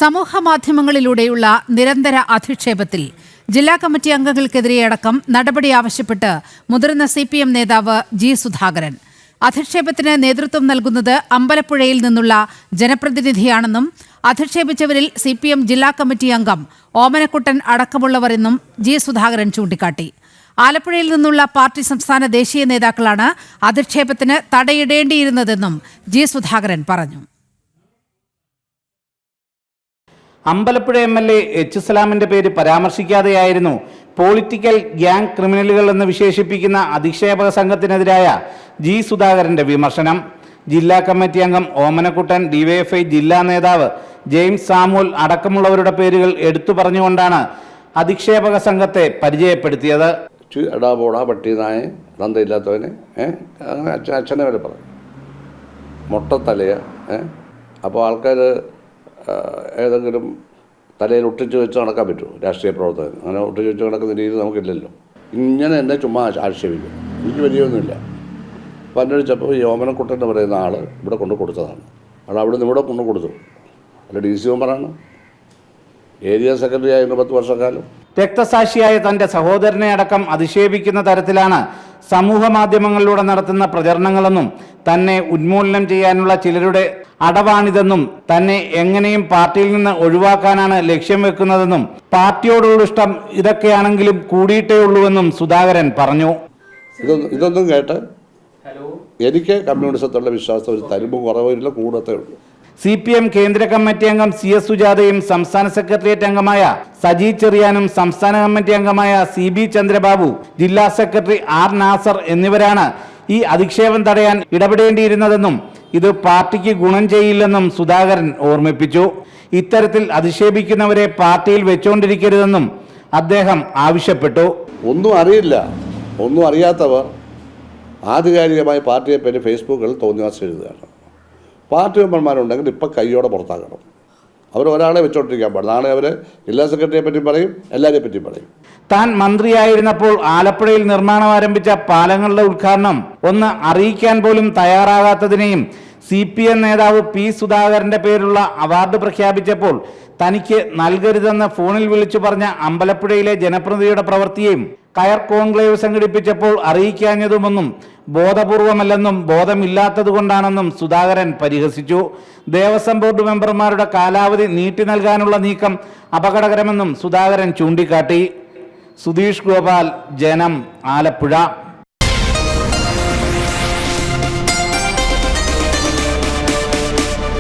സമൂഹമാധ്യമങ്ങളിലൂടെയുള്ള നിരന്തര അധിക്ഷേപത്തിൽ ജില്ലാ കമ്മിറ്റി അംഗങ്ങൾക്കെതിരെയടക്കം നടപടി ആവശ്യപ്പെട്ട് മുതിർന്ന CPM നേതാവ് ജി സുധാകരൻ. അധിക്ഷേപത്തിന് നേതൃത്വം നൽകുന്നത് അമ്പലപ്പുഴയിൽ നിന്നുള്ള ജനപ്രതിനിധിയാണെന്നും അധിക്ഷേപിച്ചവരിൽ CPM ജില്ലാ കമ്മിറ്റി അംഗം ഓമനക്കുട്ടൻ അടക്കമുള്ളവർ എന്നും ജി സുധാകരൻ ചൂണ്ടിക്കാട്ടി. ആലപ്പുഴയിൽ നിന്നുള്ള പാർട്ടി സംസ്ഥാന ദേശീയ നേതാക്കളാണ് അധിക്ഷേപത്തിന് തടയിടേണ്ടിയിരുന്നതെന്നും ജി സുധാകരൻ പറഞ്ഞു. Ambalappuzha MLA H. സലാമിന്റെ പേര് പരാമർശിക്കാതെയായിരുന്നു പൊളിറ്റിക്കൽ ഗ്യാങ് ക്രിമിനലുകൾ എന്ന് വിശേഷിപ്പിക്കുന്ന അധിക്ഷേപക സംഘത്തിനെതിരായ ജി സുധാകരന്റെ വിമർശനം. ജില്ലാ കമ്മിറ്റി അംഗം ഓമനക്കുട്ടൻ, DYFI ജില്ലാ നേതാവ് ജെയിംസ് സാമുവൽ അടക്കമുള്ളവരുടെ പേരുകൾ എടുത്തു പറഞ്ഞുകൊണ്ടാണ് അധിക്ഷേപക സംഘത്തെ പരിചയപ്പെടുത്തിയത്. എടാപോടാ പട്ടിനായ തന്തയില്ലാത്തവനെ അങ്ങനെ അച്ഛനെ വരെ പറയും, മൊട്ടത്തലയ. അപ്പോൾ ആൾക്കാർ ഏതെങ്കിലും തലയിൽ ഒട്ടിച്ച് വെച്ച് നടക്കാൻ പറ്റുമോ? രാഷ്ട്രീയ പ്രവർത്തകൻ അങ്ങനെ ഒട്ടിച്ച് വെച്ച് നടക്കുന്ന രീതി നമുക്കില്ലല്ലോ. ഇങ്ങനെ എന്നെ ചുമ്മാ ആക്ഷേപിക്കും, എനിക്ക് വലിയൊന്നുമില്ല. അപ്പോൾ അന്വേഷിച്ചപ്പോൾ ഈ ഓമനക്കുട്ടൻ എന്ന് പറയുന്ന ആൾ ഇവിടെ കൊണ്ട് കൊടുത്തതാണ്. അവിടെ നിന്ന് ഇവിടെ കൊണ്ട് കൊടുത്തു. അല്ല DC മെമ്പറാണ്, ഏരിയ സെക്രട്ടറി ആയിരുന്നു 10 വർഷക്കാലം. രക്തസാക്ഷിയായ തന്റെ സഹോദരനെ അടക്കം അധിക്ഷേപിക്കുന്ന തരത്തിലാണ് സമൂഹ മാധ്യമങ്ങളിലൂടെ നടത്തുന്ന പ്രചരണങ്ങളെന്നും തന്നെ ഉന്മൂലനം ചെയ്യാനുള്ള ചിലരുടെ അടവാണിതെന്നും തന്നെ എങ്ങനെയും പാർട്ടിയിൽ നിന്ന് ഒഴിവാക്കാനാണ് ലക്ഷ്യം വെക്കുന്നതെന്നും പാർട്ടിയോടുള്ള ഇഷ്ടം ഇതൊക്കെയാണെങ്കിലും കൂടിയിട്ടേ ഉള്ളൂവെന്നും സുധാകരൻ പറഞ്ഞു. ഇതൊന്നും കേട്ട് എനിക്ക് കമ്മ്യൂണിസത്തിലുള്ള വിശ്വാസം ഒരു തരുമ്പും കുറവില്ല, കൂടത്തേ ഉള്ളൂ. CPM കേന്ദ്ര കമ്മിറ്റി അംഗം CS സുജാതയും സംസ്ഥാന സെക്രട്ടേറിയറ്റ് അംഗമായ സജി ചെറിയാനും സംസ്ഥാന കമ്മിറ്റി അംഗമായ CB ചന്ദ്രബാബു, ജില്ലാ സെക്രട്ടറി R നാസർ എന്നിവരാണ് ഈ അധിക്ഷേപം തടയാൻ ഇടപെടേണ്ടിയിരുന്നതെന്നും ഇത് പാർട്ടിക്ക് ഗുണം ചെയ്യില്ലെന്നും സുധാകരൻ ഓർമ്മിപ്പിച്ചു. ഇത്തരത്തിൽ അധിക്ഷേപിക്കുന്നവരെ പാർട്ടിയിൽ വെച്ചുകൊണ്ടിരിക്കരുതെന്നും അദ്ദേഹം ആവശ്യപ്പെട്ടു. ഒന്നും അറിയില്ല, ഒന്നും അറിയാത്തവർ ആധികാരികമായി പാർട്ടിയെ പറ്റി ഫേസ്ബുക്കിൽ തോന്നിവാസം എഴുതുകയാണ്. പാർട്ടി മെമ്പർമാരുണ്ടെങ്കിൽ ഇപ്പം കൈയോടെ പുറത്താക്കണം. അവർ ഒരാളെ വെച്ചോണ്ടിരിക്കാൻ പാടില്ല. നാളെ അവർ ജില്ലാ സെക്രട്ടറിയെ പറ്റി പറയും, എല്ലാവരെയും പറ്റി പറയും. താൻ മന്ത്രിയായിരുന്നപ്പോൾ ആലപ്പുഴയിൽ നിർമ്മാണം ആരംഭിച്ച പാലങ്ങളുടെ ഉദ്ഘാടനം ഒന്ന് അറിയിക്കാൻ പോലും തയ്യാറാകാത്തതിനെയും CPM നേതാവ് P. സുധാകരന്റെ പേരുള്ള അവാർഡ് പ്രഖ്യാപിച്ചപ്പോൾ തനിക്ക് നൽകരുതെന്ന് ഫോണിൽ വിളിച്ചു പറഞ്ഞ അമ്പലപ്പുഴയിലെ ജനപ്രതിനിധിയുടെ പ്രവൃത്തിയെയും കയർ കോൺക്ലേവ് സംഘടിപ്പിച്ചപ്പോൾ അറിയിക്കാഞ്ഞതുമൊന്നും ബോധപൂർവമല്ലെന്നും ബോധമില്ലാത്തതുകൊണ്ടാണെന്നും സുധാകരൻ പരിഹസിച്ചു. ദേവസ്വം ബോർഡ് മെമ്പർമാരുടെ കാലാവധി നീട്ടി നൽകാനുള്ള നീക്കം അപകടകരമെന്നും സുധാകരൻ ചൂണ്ടിക്കാട്ടി. സുധീഷ് ഗോപാൽ, ജനം, ആലപ്പുഴ.